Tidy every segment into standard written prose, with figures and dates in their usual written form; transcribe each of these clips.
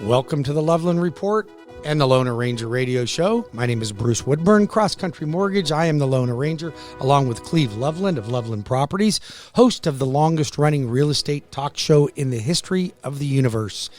Welcome to the Loveland Report and the WDBO radio show. My name is Bruce Woodburn, CrossCountry Mortgage. I am the WDBO, along with Cleve Loveland of Loveland Properties, host of the longest-running real estate talk show in the history of the universe.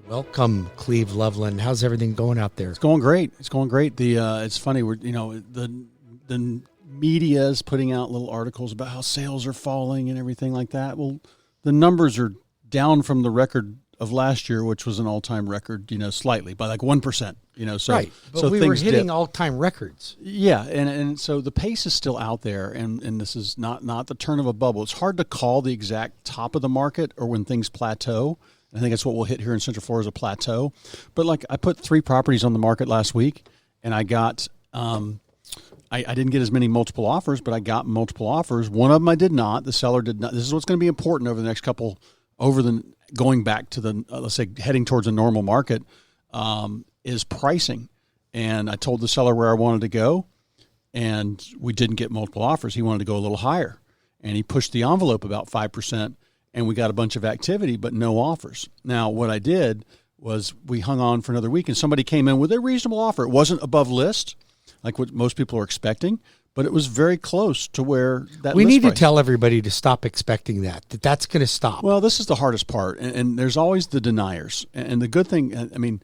Welcome, Cleve Loveland. How's everything going out there? It's going great. It's going great. It's funny. The media is putting out little articles about how sales are falling and everything like that. Well, the numbers are down from the record of last year, which was an all-time record, slightly, by like 1%, so. Right, but so we were hitting all-time records. Yeah, and so the pace is still out there, and this is not the turn of a bubble. It's hard to call the exact top of the market or when things plateau. I think that's what we'll hit here in Central Florida is a plateau. But like I put 3 properties on the market last week, and I got I didn't get as many multiple offers, but I got multiple offers. One of them I did not. The seller did not. This is what's going to be important over the next couple, going back to the, let's say, heading towards a normal market, is pricing. And I told the seller where I wanted to go, and we didn't get multiple offers. He wanted to go a little higher, and he pushed the envelope about 5%, and we got a bunch of activity, but no offers. Now, what I did was we hung on for another week, and somebody came in with a reasonable offer. It wasn't above list, like what most people are expecting, but it was very close to where that we list need price. to tell everybody to stop expecting that's going to stop. Well, this is the hardest part, and there's always the deniers. And the good thing, I mean,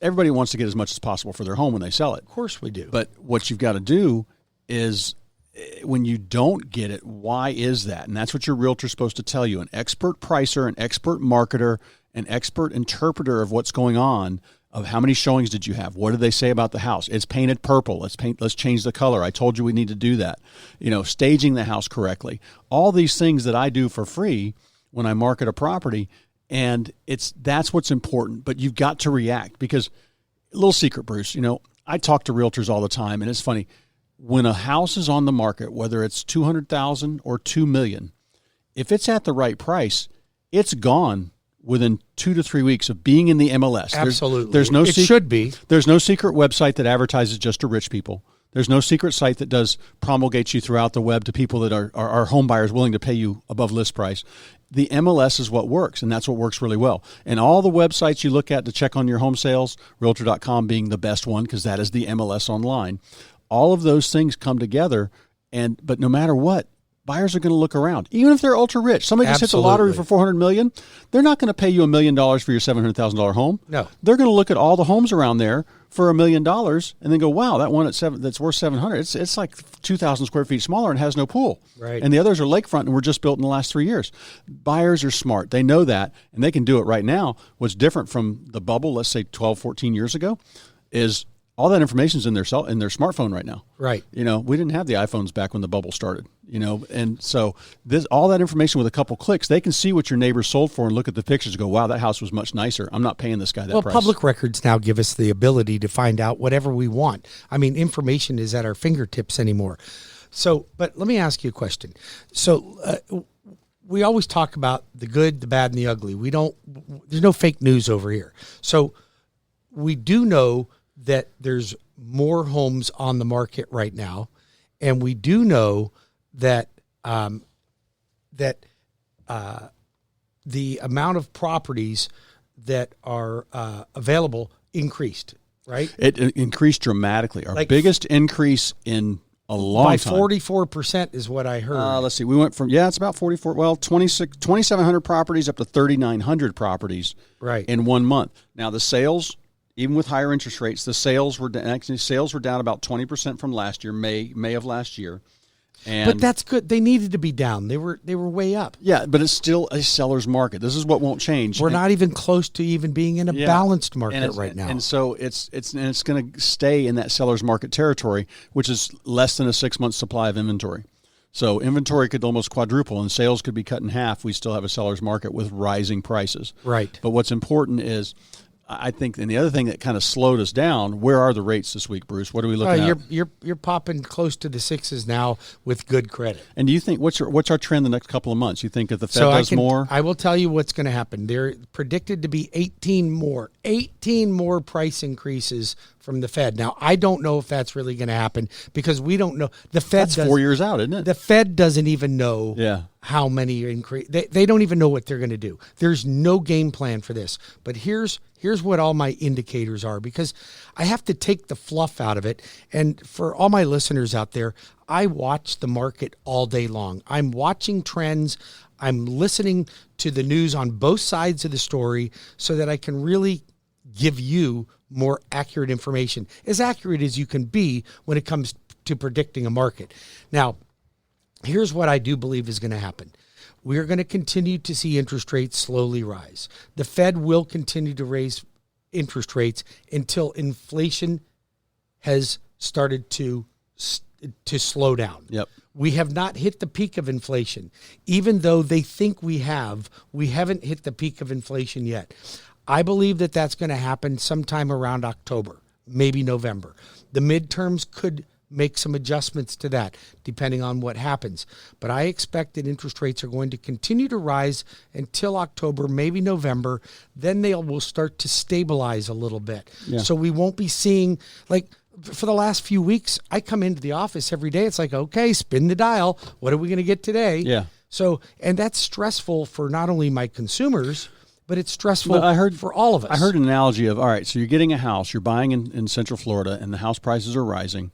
everybody wants to get as much as possible for their home when they sell it. Of course we do. But what you've got to do is when you don't get it, why is that? And that's what your realtor's supposed to tell you. An expert pricer, an expert marketer, an expert interpreter of what's going on, of how many showings did you have? What did they say about the house? It's painted purple. Let's change the color. I told you we need to do that. Staging the house correctly. All these things that I do for free when I market a property, and that's what's important. But you've got to react because, a little secret, Bruce, I talk to realtors all the time, and it's funny. When a house is on the market, whether it's $200,000 or $2 million, if it's at the right price, it's gone within 2 to 3 weeks of being in the MLS. Absolutely. There's no it should be. There's no secret website that advertises just to rich people. There's no secret site that promulgates you throughout the web to people that are home buyers willing to pay you above list price. The MLS is what works, and that's what works really well. And all the websites you look at to check on your home sales, Realtor.com being the best one because that is the MLS online. All of those things come together, but no matter what, buyers are going to look around, even if they're ultra rich. Somebody just hit the lottery for $400 million. They're not going to pay you $1 million for your $700,000 home. No, they're going to look at all the homes around there for $1 million and then go, "Wow, that one that's worth $700. It's like 2,000 square feet smaller and has no pool." Right. And the others are lakefront and were just built in the last 3 years. Buyers are smart. They know that, and they can do it right now. What's different from the bubble, let's say 12, 14 years ago, is all that information is in their smartphone right now. Right. We didn't have the iPhones back when the bubble started, and so all that information with a couple clicks, they can see what your neighbors sold for and look at the pictures and go, "Wow, that house was much nicer. I'm not paying this guy that price." Public records now give us the ability to find out whatever we want. I mean, information is at our fingertips anymore. So, but let me ask you a question. So, we always talk about the good, the bad, and the ugly. There's no fake news over here. So we do know that there's more homes on the market right now, and we do know that the amount of properties that are available increased, right? It increased dramatically. Our biggest increase in a long by time. 44% is what I heard. Let's see. We went from, it's about 44, 2,700 properties up to 3,900 properties in 1 month. Now, the sales, even with higher interest rates, the sales were down about 20% from last year, May of last year. But that's good. They needed to be down. They were way up. Yeah, but it's still a seller's market. This is what won't change. We're not even close to even being in a balanced market right now. And so it's going to stay in that seller's market territory, which is less than a 6-month supply of inventory. So inventory could almost quadruple and sales could be cut in half. We still have a seller's market with rising prices. Right. But what's important is, I think, and the other thing that kind of slowed us down, where are the rates this week, Bruce? What are we looking at? You're popping close to the 6s now with good credit. And do you think what's our trend the next couple of months? You think if the Fed does more? I will tell you what's going to happen. They're predicted to be 18 more price increases from the Fed. Now, I don't know if that's really going to happen because we don't know. The Fed That's 4 years out, isn't it? The Fed doesn't even know. Yeah. how many increase. They don't even know what they're going to do. There's no game plan for this. But here's what all my indicators are, because I have to take the fluff out of it. And for all my listeners out there, I watch the market all day long. I'm watching trends. I'm listening to the news on both sides of the story so that I can really give you more accurate information, as accurate as you can be when it comes to predicting a market. Now, here's what I do believe is going to happen. We're going to continue to see interest rates slowly rise. The Fed will continue to raise interest rates until inflation has started to slow down. Yep. We have not hit the peak of inflation. Even though they think we haven't hit the peak of inflation yet. I believe that that's going to happen sometime around October, maybe November. The midterms could make some adjustments to that depending on what happens. But I expect that interest rates are going to continue to rise until October, maybe November. Then they will start to stabilize a little bit. Yeah. So we won't be seeing, like, for the last few weeks, I come into the office every day. It's like, okay, spin the dial. What are we going to get today? Yeah. So, and that's stressful for not only my consumers, but it's stressful for all of us. I heard an analogy of, all right, so you're getting a house, you're buying in Central Florida, and the house prices are rising.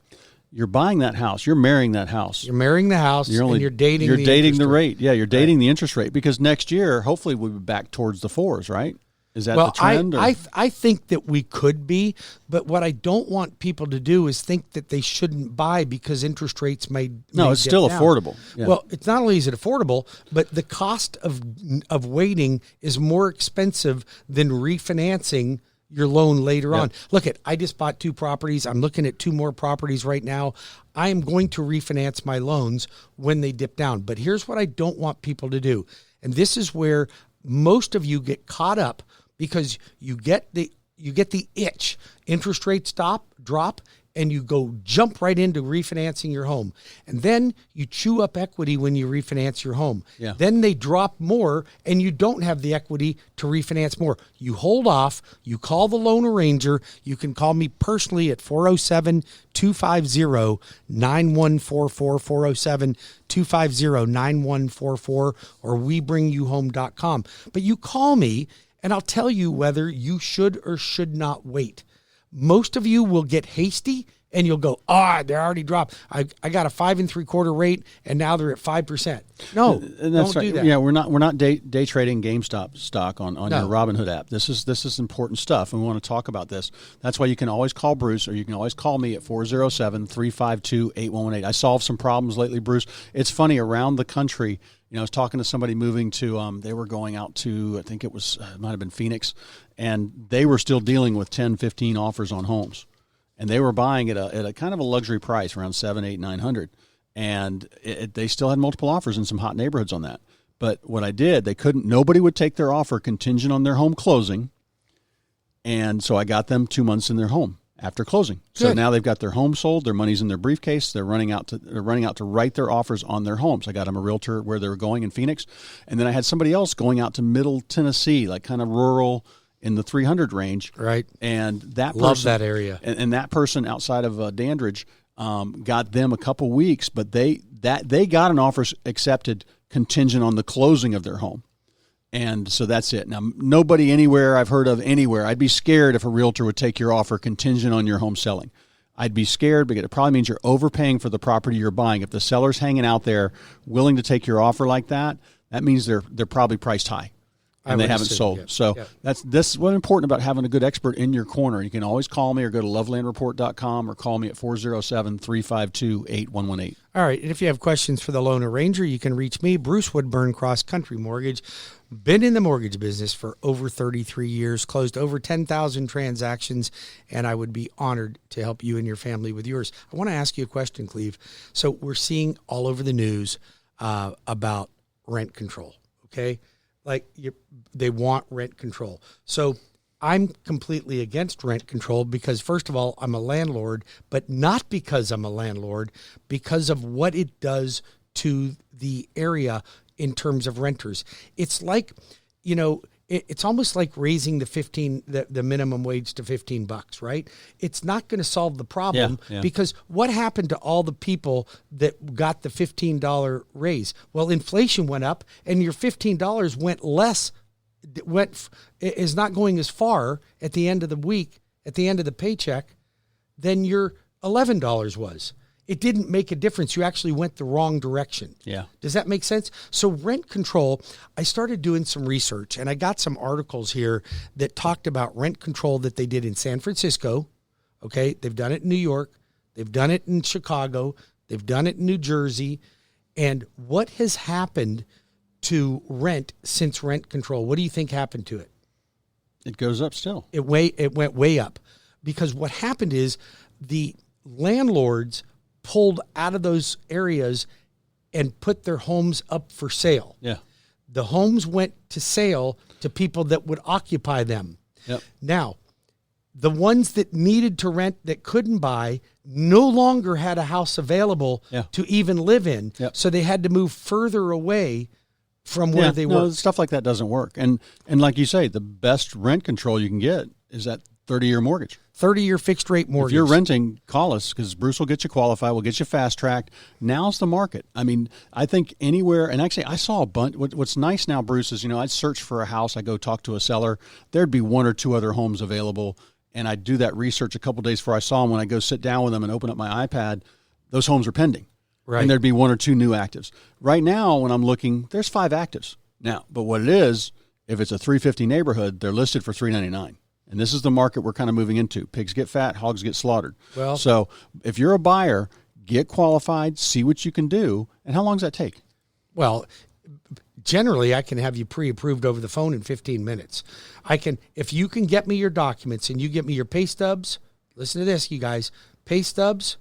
You're buying that house. You're marrying that house. You're marrying the house, and you're dating the rate. Yeah, you're dating the interest rate, because next year, hopefully, we'll be back towards the 4s, right? Is that the trend? I think that we could be, but what I don't want people to do is think that they shouldn't buy because interest rates may it's still down. Affordable. Yeah. Well, it's not only is it affordable, but the cost of waiting is more expensive than refinancing your loan later on. Look, I just bought 2 properties. I'm looking at 2 more properties right now. I am going to refinance my loans when they dip down. But here's what I don't want people to do. And this is where most of you get caught up, because you get the itch. Interest rates drop, and you go jump right into refinancing your home. And then you chew up equity when you refinance your home. Yeah. Then they drop more, and you don't have the equity to refinance more. You hold off. You call the loan arranger. You can call me personally at 407-250-9144, 407-250-9144, or webringyouhome.com. But you call me, and I'll tell you whether you should or should not wait. Most of you will get hasty, and you'll go, they're already dropped. I got a 5 3/4 rate, and now they're at 5%. No, and that's don't right. do that. Yeah, we're not day trading GameStop stock on your Robinhood app. This is important stuff, and we want to talk about this. That's why you can always call Bruce, or you can always call me at 407-352-8118. I solved some problems lately, Bruce. It's funny, around the country. I was talking to somebody moving to, they were going out to, I think it might have been Phoenix, and they were still dealing with 10, 15 offers on homes. And they were buying at a kind of a luxury price, around $700, $800, $900. And they still had multiple offers in some hot neighborhoods on that. But what I did, nobody would take their offer contingent on their home closing. And so I got them 2 months in their home after closing. Good. So now they've got their home sold, their money's in their briefcase, they're running out to write their offers on their homes. I got them a realtor where they were going in Phoenix, and then I had somebody else going out to Middle Tennessee, like kind of rural in the 300 range. Right. And that person, love that area. And that person outside of Dandridge got them a couple weeks, but they got an offer accepted contingent on the closing of their home. And so that's it. Now, nobody anywhere I've heard of anywhere, I'd be scared if a realtor would take your offer contingent on your home selling. I'd be scared because it probably means you're overpaying for the property you're buying. If the seller's hanging out there willing to take your offer like that, that means they're probably priced high and they haven't sold. So that's what's important about having a good expert in your corner. You can always call me or go to lovelandreport.com or call me at 407-352-8118. All right. And if you have questions for the loan arranger, you can reach me, Bruce Woodburn, CrossCountry Mortgage. Been in the mortgage business for over 33 years, closed over 10,000 transactions, and I would be honored to help you and your family with yours. I want to ask you a question, Cleve. So we're seeing all over the news about rent control, okay? They want rent control. So I'm completely against rent control because, first of all, I'm a landlord, but not because I'm a landlord, because of what it does to the area in terms of renters. It's like, it's almost like raising the minimum wage to $15, right? It's not going to solve the problem because what happened to all the people that got the $15 raise? Well, inflation went up and your $15 is not going as far at the end of the week, at the end of the paycheck, than your $11 was. It didn't make a difference. You actually went the wrong direction. Yeah. Does that make sense? So rent control, I started doing some research and I got some articles here that talked about rent control that they did in San Francisco. Okay. They've done it in New York. They've done it in Chicago. They've done it in New Jersey. And what has happened to rent since rent control? What do you think happened to it? It goes up still. It went way up because what happened is the landlords pulled out of those areas and put their homes up for sale. Yeah. The homes went to sale to people that would occupy them. Yep. Now, the ones that needed to rent that couldn't buy no longer had a house available to even live in. Yep. So they had to move further away from where they were. Stuff like that doesn't work. And like you say, the best rent control you can get is that 30-year mortgage. 30-year fixed rate mortgage. If you're renting, call us because Bruce will get you qualified. We'll get you fast-tracked. Now's the market. I mean, I think anywhere, and actually I saw a bunch. What's nice now, Bruce, is, I'd search for a house. I go talk to a seller. There'd be one or two other homes available, and I'd do that research a couple days before I saw them. When I go sit down with them and open up my iPad, those homes are pending. Right. And there'd be one or two new actives. Right now, when I'm looking, there's 5 actives. Now, but what it is, if it's a 350 neighborhood, they're listed for $399. And this is the market we're kind of moving into. Pigs get fat, hogs get slaughtered. Well, so if you're a buyer, get qualified, see what you can do. And how long does that take? Well, generally, I can have you pre-approved over the phone in 15 minutes. If you can get me your documents and you get me your pay stubs, listen to this, you guys, pay stubs,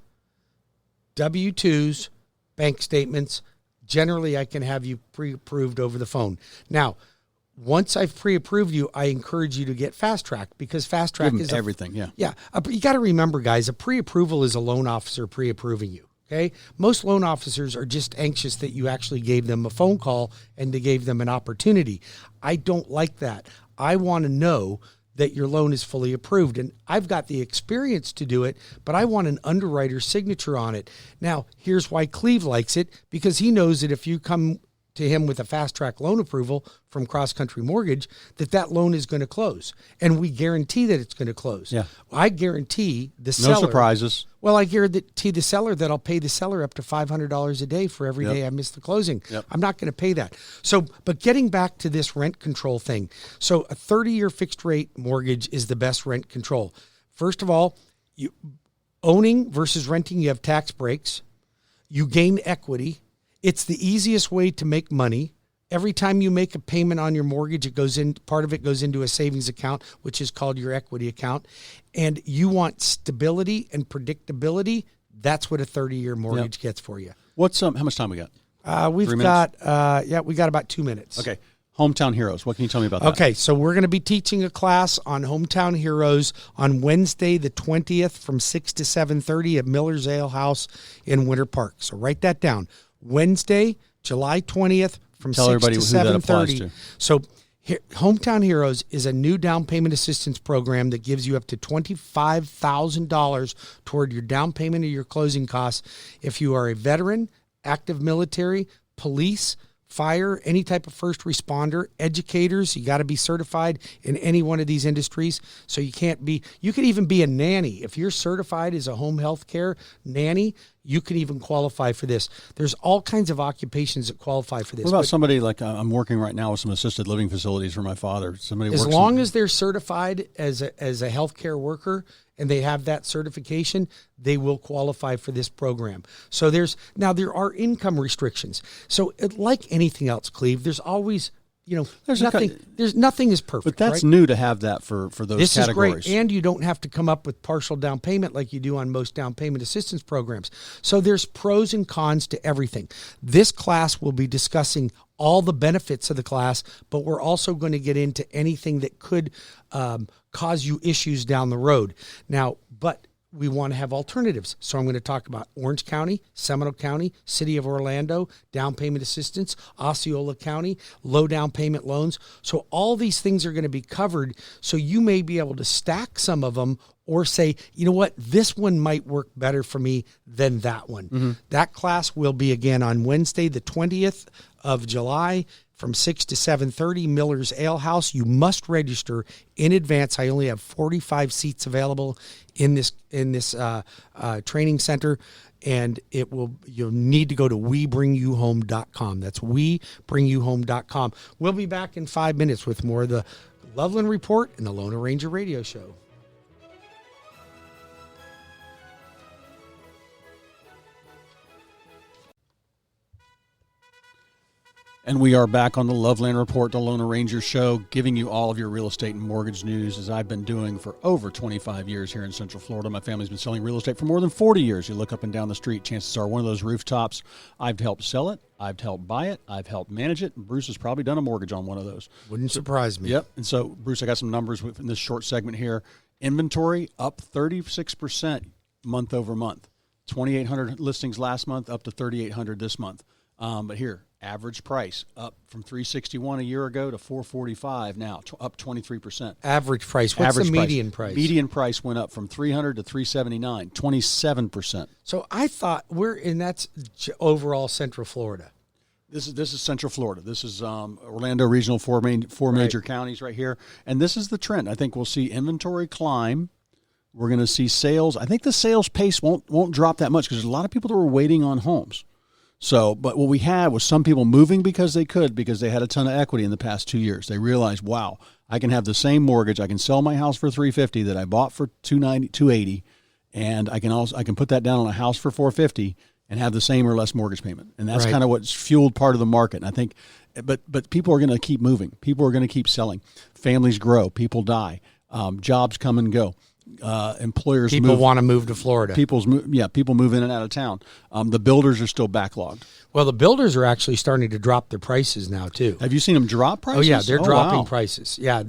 W-2s, bank statements, generally I can have you pre-approved over the phone. Now, once I've pre-approved you, I encourage you to get fast track because fast track is everything. Yeah. You got to remember, guys, a pre-approval is a loan officer pre-approving you. Okay. Most loan officers are just anxious that you actually gave them a phone call and they gave them an opportunity. I don't like that. I want to know that your loan is fully approved. And I've got the experience to do it, but I want an underwriter's signature on it. Now, here's why Cleve likes it, because he knows that if you come to him with a fast track loan approval from CrossCountry Mortgage, that loan is going to close. And we guarantee that it's going to close. Yeah. I guarantee the seller. No surprises. Well, I guarantee the seller that I'll pay the seller up to $500 a day for every day I miss the closing. Yep. I'm not going to pay that. So, but getting back to this rent control thing. So a 30-year fixed rate mortgage is the best rent control. First of all, owning versus renting, you have tax breaks. You gain equity. It's the easiest way to make money. Every time you make a payment on your mortgage, part of it goes into a savings account, which is called your equity account. And you want stability and predictability. That's what a 30-year mortgage gets for you. How much time we got? We got about 2 minutes. Okay. Hometown Heroes. What can you tell me about that? Okay, so we're going to be teaching a class on Hometown Heroes on Wednesday the 20th from 6 to 7:30 at Miller's Ale House in Winter Park. So write that down. Wednesday, July 20th from 6 to 7:30. So Hometown Heroes is a new down payment assistance program that gives you up to $25,000 toward your down payment or your closing costs if you are a veteran, active military, police, fire, any type of first responder, educators. You got to be certified in any one of these industries. So you could even be a nanny. If you're certified as a home health care nanny, you can even qualify for this. There's all kinds of occupations that qualify for this. What about somebody like I'm working right now with some assisted living facilities for my father? As long as they're certified as a healthcare worker and they have that certification, they will qualify for this program. So there are income restrictions. So like anything else, Cleve, there's always, there's nothing is perfect. But that's right? new to have that for those this categories. This is great, and you don't have to come up with partial down payment like you do on most down payment assistance programs. So there's pros and cons to everything. This class will be discussing all the benefits of the class, but we're also going to get into anything that could cause you issues down the road. Now, but we want to have alternatives. So I'm going to talk about Orange County, Seminole County, City of Orlando, down payment assistance, Osceola County, low down payment loans. So all these things are going to be covered. So you may be able to stack some of them or say, you know what, this one might work better for me than that one. Mm-hmm. That class will be again on Wednesday, the 20th of July from 6 to 7:30, Miller's Ale House. You must register in advance. I only have 45 seats available in this training center, and you'll need to go to webringyouhome.com. That's webringyouhome.com. We'll be back in 5 minutes with more of the Loveland Report and the LoanArranger Radio Show. And we are back on the Loveland Report, the LoanArranger Show, giving you all of your real estate and mortgage news, as I've been doing for over 25 years here in Central Florida. My family's been selling real estate for more than 40 years. You look up and down the street, chances are one of those rooftops, I've helped sell it, I've helped buy it, I've helped manage it, and Bruce has probably done a mortgage on one of those. Wouldn't surprise me. Yep. And so, Bruce, I got some numbers in this short segment here. Inventory up 36% month over month. 2,800 listings last month, up to 3,800 this month. But here, average price up from $361 a year ago to $445 now, up 23%. Average price. What's the median price? Median price went up from $300 to $379, 27%. So I thought and that's overall Central Florida. This is Central Florida. This is Orlando Regional, four major counties right here, and this is the trend. I think we'll see inventory climb. We're going to see sales. I think the sales pace won't drop that much because there's a lot of people that were waiting on homes. So, but what we had was some people moving because they had a ton of equity in the past 2 years. They realized, wow, I can have the same mortgage. I can sell my house for $350 that I bought for $280, and I can put that down on a house for $450 and have the same or less mortgage payment. And that's kind of what's fueled part of the market. And I think, but people are going to keep moving. People are going to keep selling. Families grow. People die. Jobs come and go. Employers want to move to Florida. People move in and out of town. The builders are still backlogged. Well, the builders are actually starting to drop their prices now too. Have you seen them drop prices? Oh yeah, they're dropping prices. Yeah,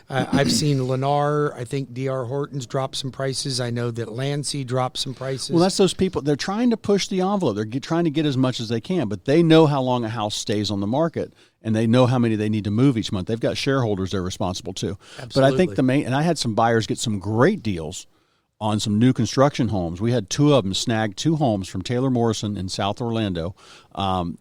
I've seen Lennar. I think D.R. Horton's dropped some prices. I know that Landsea dropped some prices. Well, that's those people. They're trying to push the envelope. They're trying to get as much as they can, but they know how long a house stays on the market. And they know how many they need to move each month. They've got shareholders they're responsible to. Absolutely. But I think and I had some buyers get some great deals on some new construction homes. We had two of them snagged 2 homes from Taylor Morrison in South Orlando,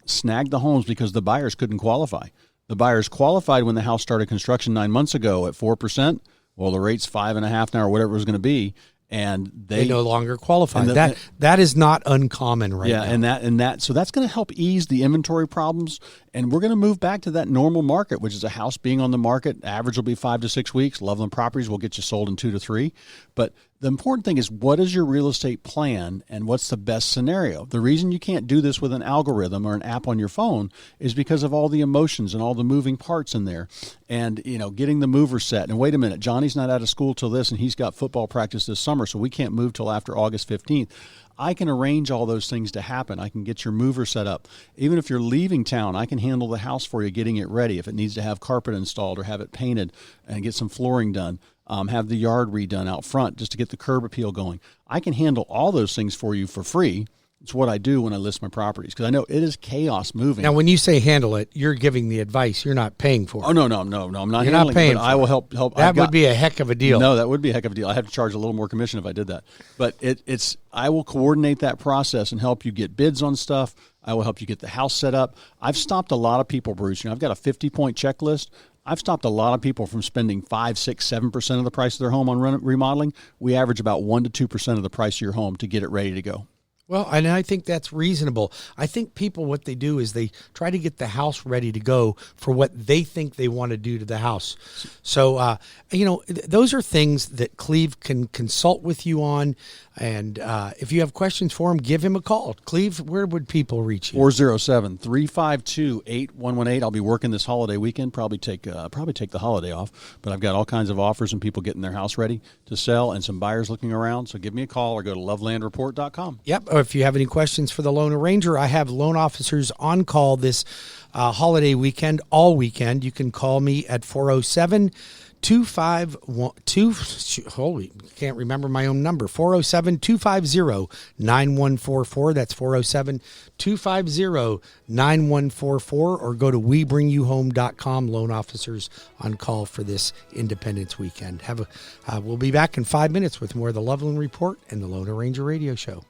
snagged the homes because the buyers couldn't qualify. The buyers qualified when the house started construction 9 months ago at 4%. Well, the rate's 5.5 now or whatever it was going to be. And they no longer qualify. That is not uncommon right now. Yeah, and that so that's going to help ease the inventory problems, and we're going to move back to that normal market, which is a house being on the market. Average will be 5 to 6 weeks. Loveland Properties will get you sold in 2 to 3. But the important thing is, what is your real estate plan and what's the best scenario? The reason you can't do this with an algorithm or an app on your phone is because of all the emotions and all the moving parts in there, and getting the mover set. And wait a minute, Johnny's not out of school till this, and he's got football practice this summer, so we can't move till after August 15th. I can arrange all those things to happen. I can get your mover set up. Even if you're leaving town, I can handle the house for you, getting it ready. If it needs to have carpet installed or have it painted and get some flooring done, have the yard redone out front just to get the curb appeal going. I can handle all those things for you for free. It's what I do when I list my properties, because I know it is chaos moving. Now, when you say handle it, you're giving the advice. You're not paying for it. Oh, no. I'm not You're handling not paying it, but I will help. That would be a heck of a deal. No, that would be a heck of a deal. I have to charge a little more commission if I did that. But I will coordinate that process and help you get bids on stuff. I will help you get the house set up. I've stopped a lot of people, Bruce. I've got a 50-point checklist. I've stopped a lot of people from spending 5, 6, 7% of the price of their home on remodeling. We average about 1 to 2% of the price of your home to get it ready to go. Well, and I think that's reasonable. I think people, what they do is they try to get the house ready to go for what they think they want to do to the house. So, those are things that Cleve can consult with you on. And if you have questions for him, give him a call. Cleve, where would people reach you? 407-352-8118. I'll be working this holiday weekend. Probably take the holiday off. But I've got all kinds of offers and people getting their house ready to sell and some buyers looking around. So give me a call or go to lovelandreport.com. Yep. Or if you have any questions for the LoanArranger, I have loan officers on call this holiday weekend, all weekend. You can call me at 407 Holy, can't remember my own number. 407-250-9144. That's 407-250-9144, or go to webringyouhome.com. Loan officers on call for this Independence weekend. We'll be back in 5 minutes with more of the Loveland Report and the Loan Arranger Radio Show.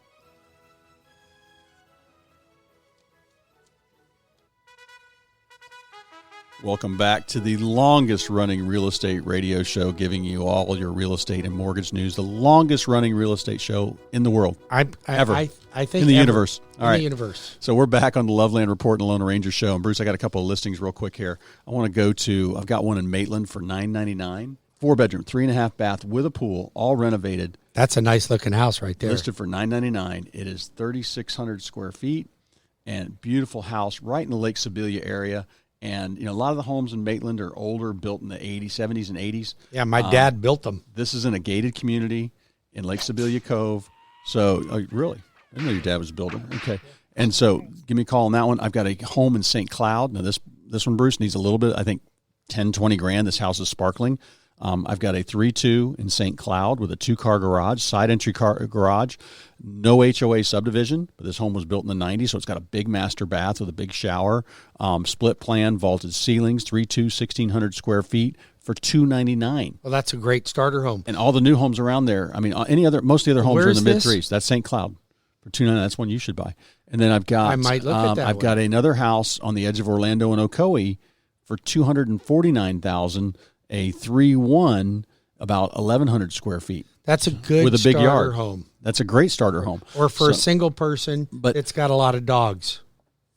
Welcome back to the longest running real estate radio show, giving you all your real estate and mortgage news. The longest running real estate show in the world, ever. I think in the ever. universe. All right. In the universe. So we're back on the Loveland Report and the Loan Arranger Show. And Bruce, I got a couple of listings real quick here. I've got one in Maitland for $999, 4-bedroom, 3.5 bath with a pool, all renovated. That's a nice looking house right there. Listed for $999. It is 3,600 square feet and beautiful house right in the Lake Sibilia area. And, a lot of the homes in Maitland are older, built in the 80s, 70s, and 80s. Yeah, my dad built them. This is in a gated community in Lake Sibilia Cove. So, really? I didn't know your dad was a builder. Okay. And so, give me a call on that one. I've got a home in St. Cloud. Now, this one, Bruce, needs a little bit, I think, 10, 20 grand. This house is sparkling. I've got a 3-2 in St. Cloud with a 2-car garage, side entry car garage, no HOA subdivision, but this home was built in the 90s, so it's got a big master bath with a big shower, split plan, vaulted ceilings, 3-2, 1,600 square feet for $299. Well, that's a great starter home. And all the new homes around there, most of the other homes are in the Where's mid-3s. That's St. Cloud for $299. That's one you should buy. And then I've got I might look at that I've one. got another house on the edge of Orlando and Ocoee for $249,000. A 3-1, about 1,100 square feet. That's a good with a big starter yard home. That's a great starter home. Or for a single person, but it's got a lot of dogs.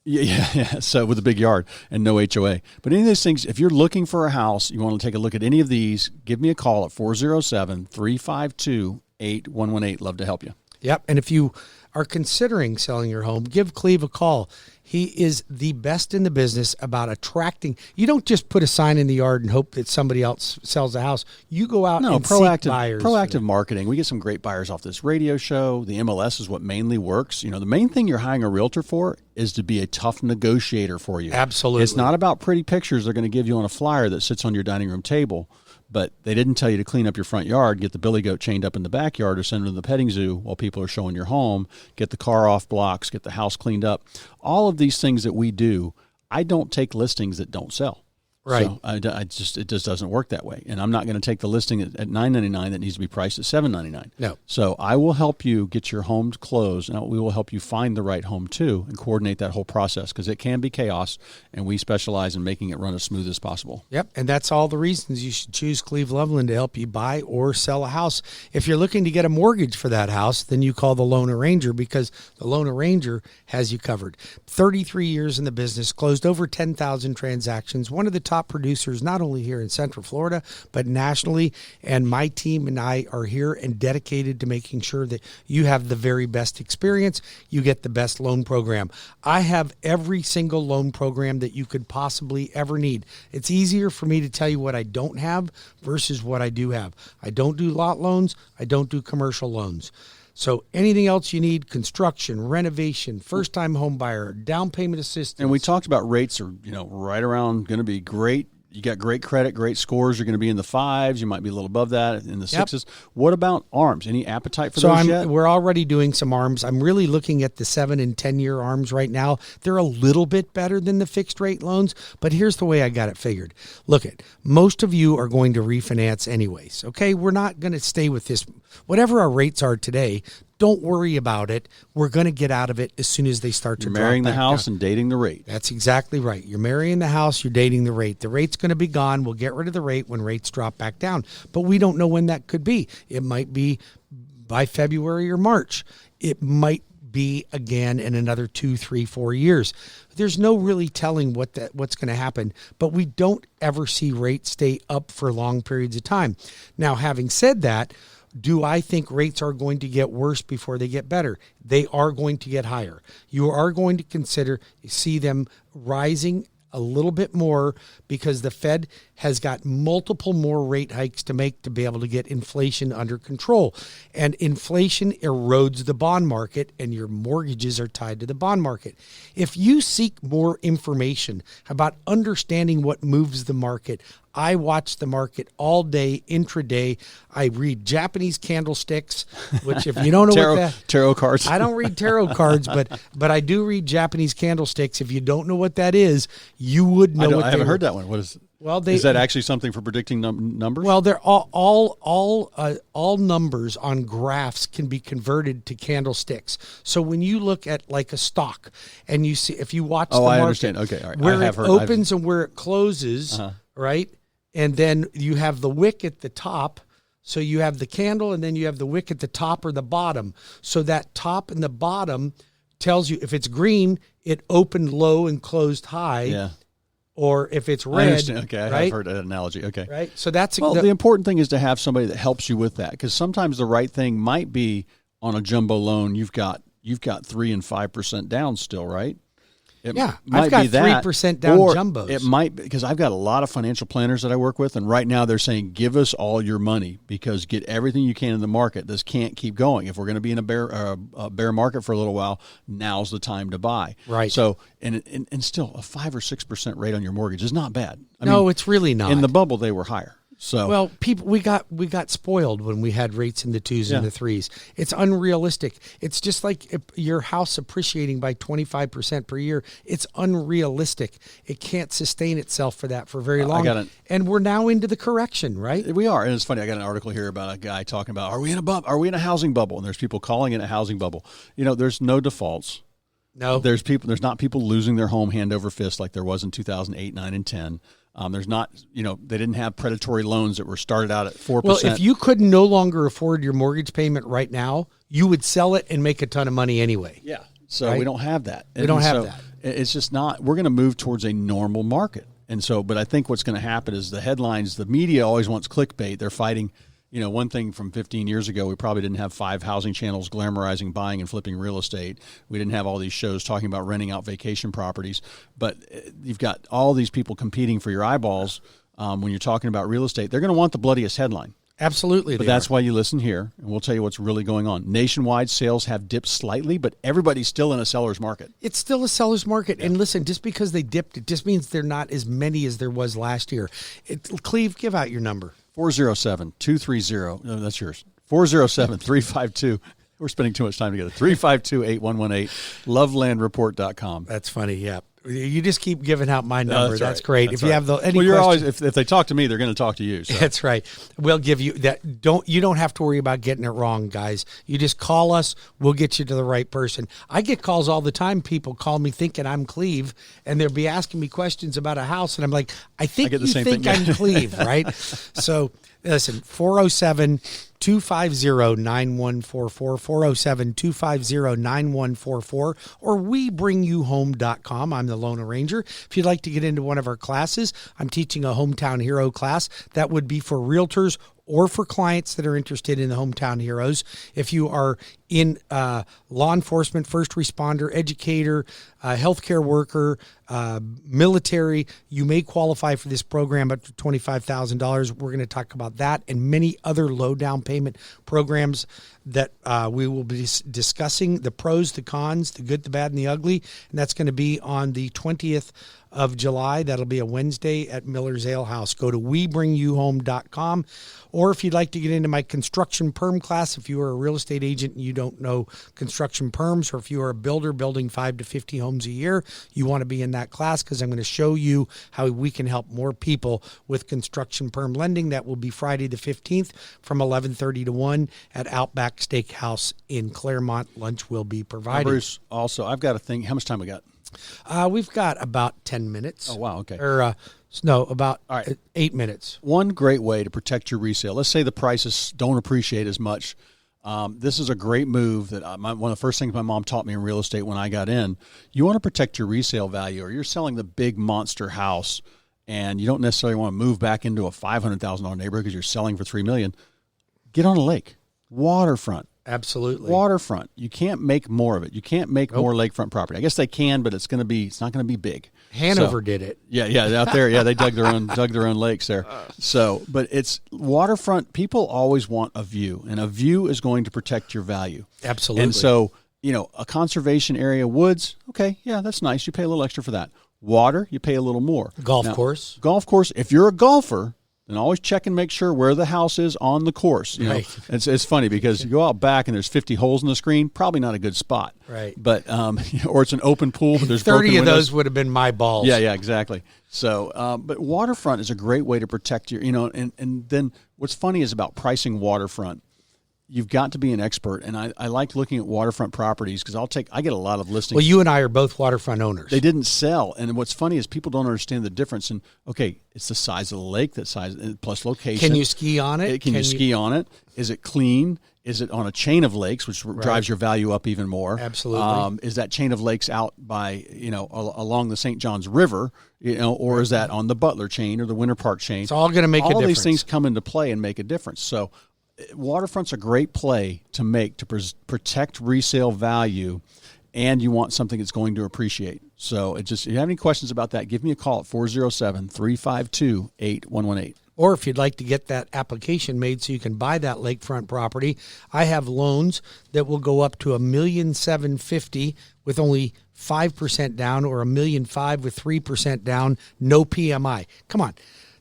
Yeah. So with a big yard and no HOA. But any of those things, if you're looking for a house, you want to take a look at any of these, give me a call at 407-352-8118. Love to help you. Yep. And if you are considering selling your home, give Cleve a call. He is the best in the business about attracting. You don't just put a sign in the yard and hope that somebody else sells a house. You go out and seek buyers. Proactive marketing. We get some great buyers off this radio show. The MLS is what mainly works. The main thing you're hiring a realtor for is to be a tough negotiator for you. Absolutely. It's not about pretty pictures they're going to give you on a flyer that sits on your dining room table. But they didn't tell you to clean up your front yard, get the billy goat chained up in the backyard, or send them to the petting zoo while people are showing your home, get the car off blocks, get the house cleaned up. All of these things that we do, I don't take listings that don't sell. Right. So it just doesn't work that way. And I'm not going to take the listing at $999 that needs to be priced at $799. No. So I will help you get your home closed, and we will help you find the right home too and coordinate that whole process, because it can be chaos, and we specialize in making it run as smooth as possible. Yep. And that's all the reasons you should choose Cleve Loveland to help you buy or sell a house. If you're looking to get a mortgage for that house, then you call the Loan Arranger, because the Loan Arranger has you covered. 33 years in the business, closed over 10,000 transactions, one of the top producers not only here in Central Florida but nationally, and my team and I are here and dedicated to making sure that you have the very best experience, you get the best loan program. I have every single loan program that you could possibly ever need. It's easier for me to tell you what I don't have versus what I do have. I don't do lot loans, I don't do commercial loans. So anything else you need, construction, renovation, first-time home buyer, down payment assistance. And we talked about rates are, right around going to be great. You got great credit, great scores. You're going to be in the 5s. You might be a little above that, in the 6s. What about ARMs? Any appetite for those yet? We're already doing some ARMs. I'm really looking at the 7 and 10-year ARMs right now. They're a little bit better than the fixed-rate loans, but here's the way I got it figured. Look, most of you are going to refinance anyways, okay? We're not going to stay with this. Whatever our rates are today, don't worry about it. We're going to get out of it as soon as they start to drop back down. Marrying the house and dating the rate. That's exactly right. You're marrying the house, you're dating the rate. The rate's going to be gone. We'll get rid of the rate when rates drop back down. But we don't know when that could be. It might be by February or March. It might be again in another 2, 3, 4 years. There's no really telling what's going to happen, but we don't ever see rates stay up for long periods of time. Now, having said that, do I think rates are going to get worse before they get better? They are going to get higher. You are going to see them rising a little bit more, because the Fed has got multiple more rate hikes to make to be able to get inflation under control. And inflation erodes the bond market, and your mortgages are tied to the bond market. If you seek more information about understanding what moves the market, I watch the market all day, intraday. I read Japanese candlesticks, which if you don't know tarot cards. I don't read tarot cards, but I do read Japanese candlesticks. If you don't know what that is, you would know. I haven't heard that one. What is it? Well, is that actually something for predicting numbers? Well, they're all numbers on graphs can be converted to candlesticks. So when you look at like a stock and you see, if you watch the market, I understand. Okay, all right. Where it opens and where it closes, right? And then you have the wick at the top. So you have the candle and then you have the wick at the top or the bottom. So that top and the bottom tells you if it's green, it opened low and closed high. Yeah. Or if it's red, I understand. Okay, I right? have heard that analogy. Okay, right. So that's the important thing is to have somebody that helps you with that, because sometimes the right thing might be on a jumbo loan. You've got 3 and 5% down still, right? I've got 3% down jumbos. It might be, because I've got a lot of financial planners that I work with, and right now they're saying, give us all your money because get everything you can in the market. This can't keep going. If we're going to be in a bear market for a little while, now's the time to buy. Right. So, and still a 5 or 6% rate on your mortgage is not bad. I mean, it's really not. In the bubble, they were higher. So, well, people, we got spoiled when we had rates in the 2s and the 3s. It's unrealistic. It's just like if your house appreciating by 25% per year. It's unrealistic. It can't sustain itself for that for very long. And we're now into the correction, right? We are. And it's funny. I got an article here about a guy talking about, are we in a housing bubble? And there's people calling it a housing bubble. There's no defaults. No. There's not people losing their home hand over fist like there was in 2008, 9, and 10. There's not, they didn't have predatory loans that were started out at 4%. Well, if you could no longer afford your mortgage payment right now, you would sell it and make a ton of money anyway. Yeah. So right? we don't have that. We don't have that. It's just not, we're going to move towards a normal market. And so, but I think what's going to happen is the headlines, the media always wants clickbait. They're fighting. One thing from 15 years ago, we probably didn't have 5 housing channels glamorizing buying and flipping real estate. We didn't have all these shows talking about renting out vacation properties. But you've got all these people competing for your eyeballs when you're talking about real estate. They're going to want the bloodiest headline. Absolutely. But that's why you listen here, and we'll tell you what's really going on. Nationwide sales have dipped slightly, but everybody's still in a seller's market. It's still a seller's market. Yeah. And listen, just because they dipped, it just means they're not as many as there was last year. Cleve, give out your number. 407-230, no, that's yours, 407-352. We're spending too much time together. 352-8118, lovelandreport.com. That's funny, yeah. You just keep giving out my number. That's right. Great. That's if you have any you're questions, always if they talk to me, they're going to talk to you. So. That's right. We'll give you that. You don't have to worry about getting it wrong, guys. You just call us. We'll get you to the right person. I get calls all the time. People call me thinking I'm Cleve, and they'll be asking me questions about a house, and I'm like, I think you think I'm Cleve, right? So listen, 407-250-9144, 407-250-9144, or webringyouhome.com. I'm the loanarranger. If you'd like to get into one of our classes, I'm teaching a hometown hero class. That would be for realtors or for clients that are interested in the hometown heroes. If you are in law enforcement, first responder, educator, healthcare worker, military, you may qualify for this program up to $25,000. We're going to talk about that and many other low down payment programs that we will be discussing, the pros, the cons, the good, the bad, and the ugly. And that's going to be on the 20th of July. That'll be a Wednesday at Miller's Ale House. Go to webringyouhome.com. Or if you'd like to get into my construction perm class, if you are a real estate agent and you don't know construction perms, or if you are a builder building 5 to 50 homes a year, you want to be in that class, because I'm going to show you how we can help more people with construction perm lending. That will be Friday the 15th from 11:30 to 1 at Outback Steakhouse in Claremont. Lunch will be provided. Bruce, also, I've got a thing. How much time we got? We've got about 10 minutes. Oh, wow. Okay. Or, no, about 8 minutes. One great way to protect your resale. Let's say the prices don't appreciate as much. This is a great move that one of the first things my mom taught me in real estate when I got in. You want to protect your resale value, or you're selling the big monster house and you don't necessarily want to move back into a $500,000 neighborhood because you're selling for $3 million. Get on a lake, waterfront. Absolutely. Waterfront. You can't make more of it. You can't make more lakefront property. I guess they can, but it's not going to be big. Hanover did it. Yeah, out there. Yeah, they dug their own lakes there. So, but it's waterfront. People always want a view, and a view is going to protect your value. Absolutely. And so, a conservation area, woods. Okay, yeah, that's nice. You pay a little extra for that. Water, you pay a little more. Golf course. Golf course, if you're a golfer, then always check and make sure where the house is on the course. You know, Right. it's funny because you go out back and there's 50 holes in the screen, probably not a good spot. Right. But or it's an open pool, but there's 30 broken of windows. those would have been my balls. Yeah, exactly. So, but waterfront is a great way to protect your, and then what's funny is about pricing waterfront. You've got to be an expert, and I like looking at waterfront properties because I get a lot of listings. Well, you and I are both waterfront owners. They didn't sell, and what's funny is people don't understand the difference. And okay, it's the size of the lake, that size plus location. Can you ski on it? Can you ski on it? Is it clean? Is it on a chain of lakes, which drives your value up even more? Absolutely. Is that chain of lakes out by along the St. Johns River, or is that on the Butler chain or the Winter Park chain? It's all going to make a difference. All these things come into play and make a difference. So waterfront's a great play to make to protect resale value, and you want something that's going to appreciate. So if you have any questions about that, give me a call at 407-352-8118. Or if you'd like to get that application made so you can buy that lakefront property, I have loans that will go up to $1,750,000 with only 5% down, or $1,500,000 with 3% down, no PMI. Come on.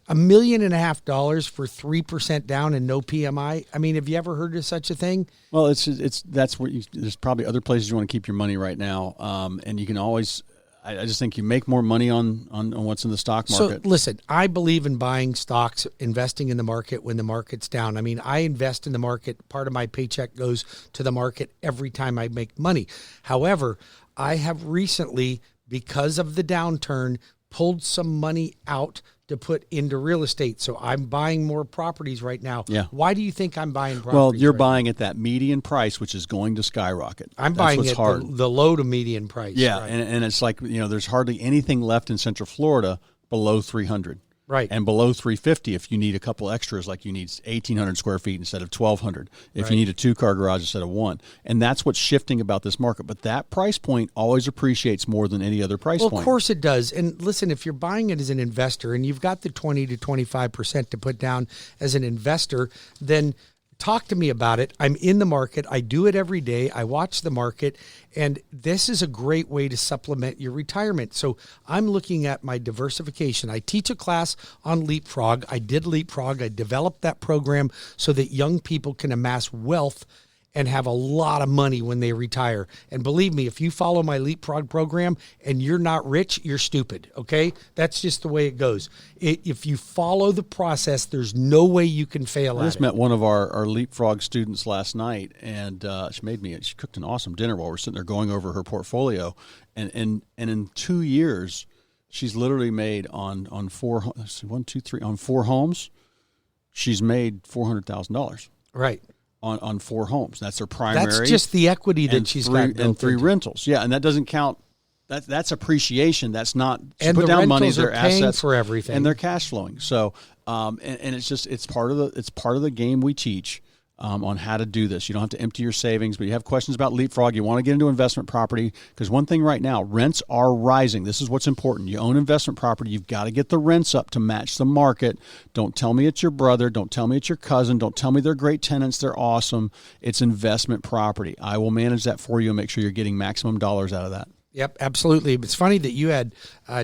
$1.5 million for 3% down and no PMI. I mean, have you ever heard of such a thing? Well, that's where there's probably other places you want to keep your money right now, and you can always. I just think you make more money on what's in the stock market. So listen, I believe in buying stocks, investing in the market when the market's down. I mean, I invest in the market. Part of my paycheck goes to the market every time I make money. However, I have recently, because of the downturn, pulled some money out to put into real estate. So I'm buying more properties right now. Yeah. Why do you think I'm buying properties? Well, you're right buying at that median price, which is going to skyrocket. I'm That's buying what's at hard. the low to median price. Yeah, Right. and it's like, there's hardly anything left in Central Florida below 300. Right. And below 350 if you need a couple extras, like you need 1,800 square feet instead of 1,200. If Right. you need a 2-car garage instead of 1. And that's what's shifting about this market. But that price point always appreciates more than any other price point. Well, of course it does. And listen, if you're buying it as an investor and you've got the 20 to 25% to put down as an investor, then talk to me about it. I'm in the market. I do it every day. I watch the market, and this is a great way to supplement your retirement. So I'm looking at my diversification. I teach a class on Leapfrog. I did Leapfrog. I developed that program so that young people can amass wealth and have a lot of money when they retire. And believe me, if you follow my Leapfrog program and you're not rich, you're stupid, okay? That's just the way it goes. If you follow the process, there's no way you can fail I at just it. met one of our Leapfrog students last night, and she cooked an awesome dinner while we're sitting there going over her portfolio. And in 2 years, she's literally made on 4 homes, she's made $400,000. Right. On 4 homes. That's her primary. That's just the equity that she's got built and 3 into. rentals. Yeah, and that doesn't count. That's appreciation. That's not. She And put the down money, rentals their are paying assets for everything. and they're cash flowing. So, and it's part of the game we teach. On how to do this. You don't have to empty your savings, but you have questions about Leapfrog. You want to get into investment property, because one thing right now, rents are rising. This is what's important. You own investment property, you've got to get the rents up to match the market. Don't tell me it's your brother. Don't tell me it's your cousin. Don't tell me they're great tenants. They're awesome. It's investment property. I will manage that for you and make sure you're getting maximum dollars out of that. Yep, absolutely. It's funny that you had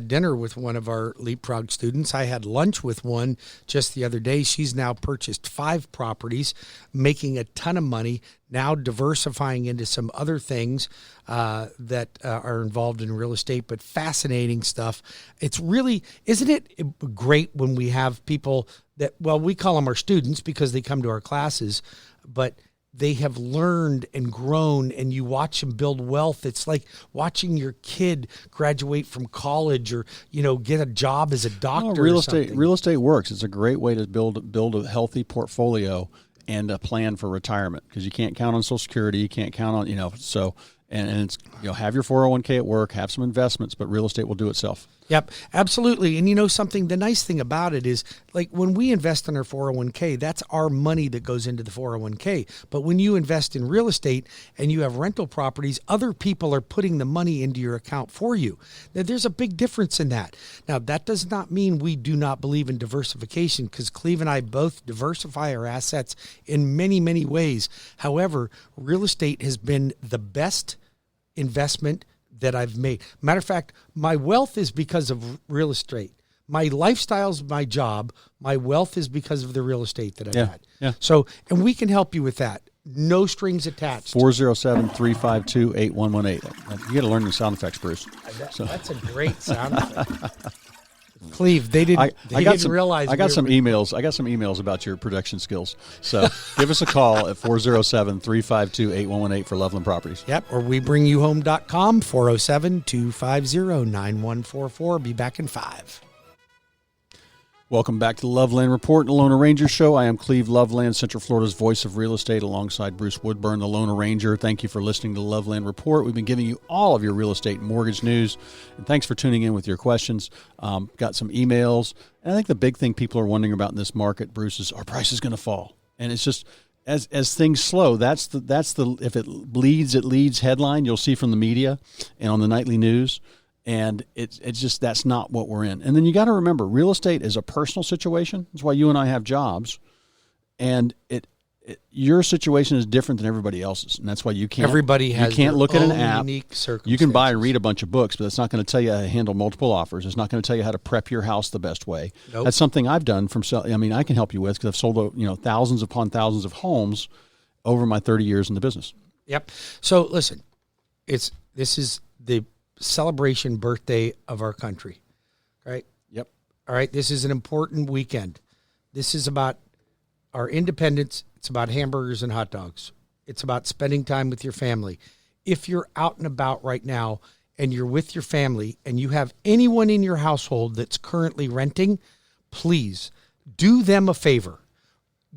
dinner with one of our Leapfrog students. I had lunch with one just the other day. She's now purchased 5 properties, making a ton of money, now diversifying into some other things that are involved in real estate, but fascinating stuff. It's really, isn't it great when we have people that, well, we call them our students because they come to our classes, but they have learned and grown, and you watch them build wealth. It's like watching your kid graduate from college or, get a job as a doctor. Real estate works. It's a great way to build a healthy portfolio and a plan for retirement, because you can't count on Social Security. You can't count on, so, and it's, have your 401k at work, have some investments, but real estate will do itself. Yep, absolutely. And something, the nice thing about it is, like, when we invest in our 401k, that's our money that goes into the 401k. But when you invest in real estate and you have rental properties, other people are putting the money into your account for you. Now, there's a big difference in that. Now, that does not mean we do not believe in diversification, because Cleve and I both diversify our assets in many, many ways. However, real estate has been the best investment that I've made. Matter of fact, my wealth is because of real estate. My lifestyle's my job. My wealth is because of the real estate that I've had. Yeah. So, and we can help you with that. No strings attached. 407-352-8118. You got to learn the sound effects, Bruce. That's a great sound effect. Cleve, they didn't realize. I got some emails about your production skills. So give us a call at 407-352-8118 for Loveland Properties. Yep, or webringyouhome.com, 407-250-9144. Be back in 5. Welcome back to the Loveland Report and the LoanArranger Show. I am Cleve Loveland, Central Florida's voice of real estate, alongside Bruce Woodburn, the LoanArranger. Thank you for listening to the Loveland Report. We've been giving you all of your real estate and mortgage news, and thanks for tuning in with your questions. Got some emails, and I think the big thing people are wondering about in this market, Bruce, is, are prices going to fall? And it's just, as things slow, that's the if it bleeds, it leads headline you'll see from the media and on the nightly news. And it's just, that's not what we're in. And then you got to remember, real estate is a personal situation. That's why you and I have jobs. And your situation is different than everybody else's. And that's why you can't look at an app. You can buy and read a bunch of books, but that's not going to tell you how to handle multiple offers. It's not going to tell you how to prep your house the best way. Nope. That's something I've done I can help you with, because I've sold thousands upon thousands of homes over my 30 years in the business. Yep. So listen, this is the celebration birthday of our country, right? Yep. All right. This is an important weekend. This is about our independence. It's about hamburgers and hot dogs. It's about spending time with your family. If you're out and about right now and you're with your family and you have anyone in your household that's currently renting, please do them a favor.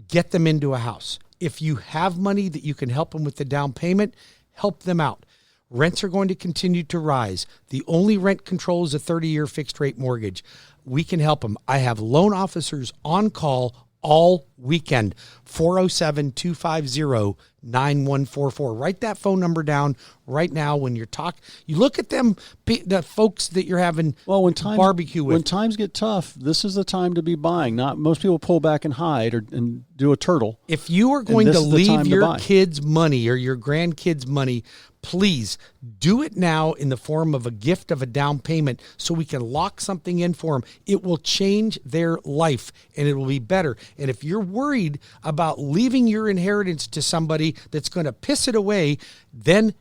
Get them into a house. If you have money that you can help them with the down payment, help them out. Rents are going to continue to rise. The only rent control is a 30-year fixed rate mortgage. We can help them. I have loan officers on call all weekend. 407-250-9144. Write that phone number down right now when you're talking. You look at them, the folks that you're having barbecue with. When times get tough, this is the time to be buying. Not most people pull back and hide and do a turtle. If you are going to leave your kids' money or your grandkids' money, please do it now in the form of a gift of a down payment so we can lock something in for them. It will change their life and it will be better. And if you're worried about leaving your inheritance to somebody that's going to piss it away, then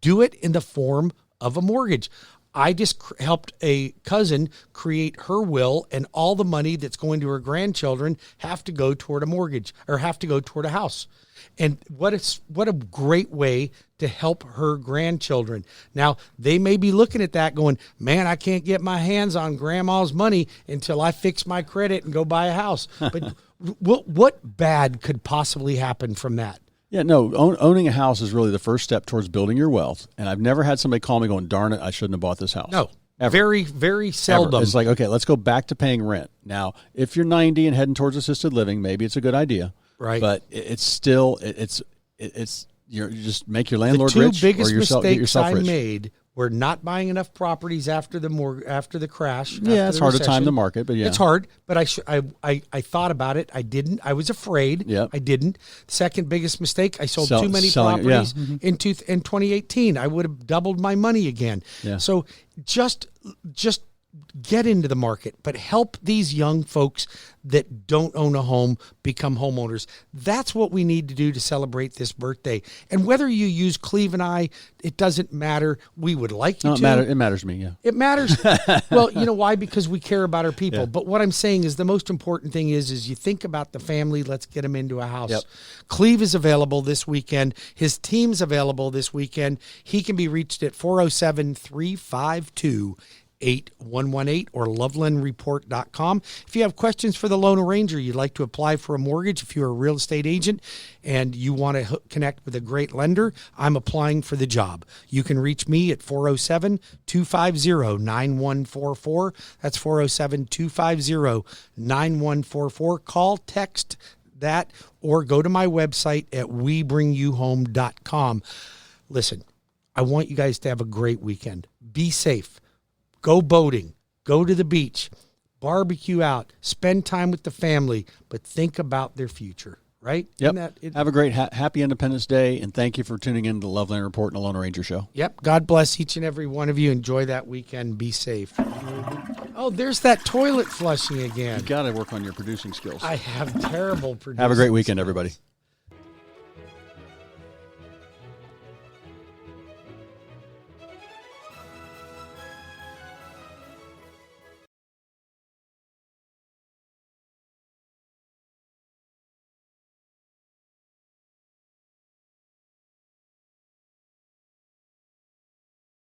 do it in the form of a mortgage. I just helped a cousin create her will, and all the money that's going to her grandchildren have to go toward a mortgage or have to go toward a house. And what a great way to help her grandchildren. Now, they may be looking at that going, man, I can't get my hands on grandma's money until I fix my credit and go buy a house. But what bad could possibly happen from that? Yeah, no, owning a house is really the first step towards building your wealth. And I've never had somebody call me going, darn it, I shouldn't have bought this house. No, ever. Very, very seldom. Ever. It's like, okay, let's go back to paying rent. Now, if you're 90 and heading towards assisted living, maybe it's a good idea. Right. But it's still, you just make your landlord rich. The two biggest get mistakes yourself I rich. made were not buying enough properties after the crash. Yeah, it's hard to time the market, but yeah. It's hard, but I thought about it. I didn't. I was afraid. Yep. I didn't. Second biggest mistake, I sold too many properties in 2018. I would have doubled my money again. Yeah. So just get into the market, but help these young folks that don't own a home become homeowners. That's what we need to do to celebrate this birthday. And whether you use Cleve and I, it doesn't matter. We would like you to. It matters to me, yeah. It matters. Well, you know why? Because we care about our people. Yeah. But what I'm saying is the most important thing is you think about the family. Let's get them into a house. Yep. Cleve is available this weekend. His team's available this weekend. He can be reached at 407-352-8118 or lovelandreport.com. If you have questions for the LoanArranger, you'd like to apply for a mortgage, if you're a real estate agent and you want to connect with a great lender, I'm applying for the job. You can reach me at 407-250-9144. That's 407-250-9144. Call, text that, or go to my website at webringyouhome.com. Listen, I want you guys to have a great weekend. Be safe. Go boating, go to the beach, barbecue out, spend time with the family, but think about their future. right? Yep. Have a great, happy Independence Day, and thank you for tuning in to the Loveland Report and the Loan Ranger Show. Yep. God bless each and every one of you. Enjoy that weekend. Be safe. Oh, there's that toilet flushing again. You got to work on your producing skills. I have terrible producing Have a great weekend, skills. everybody.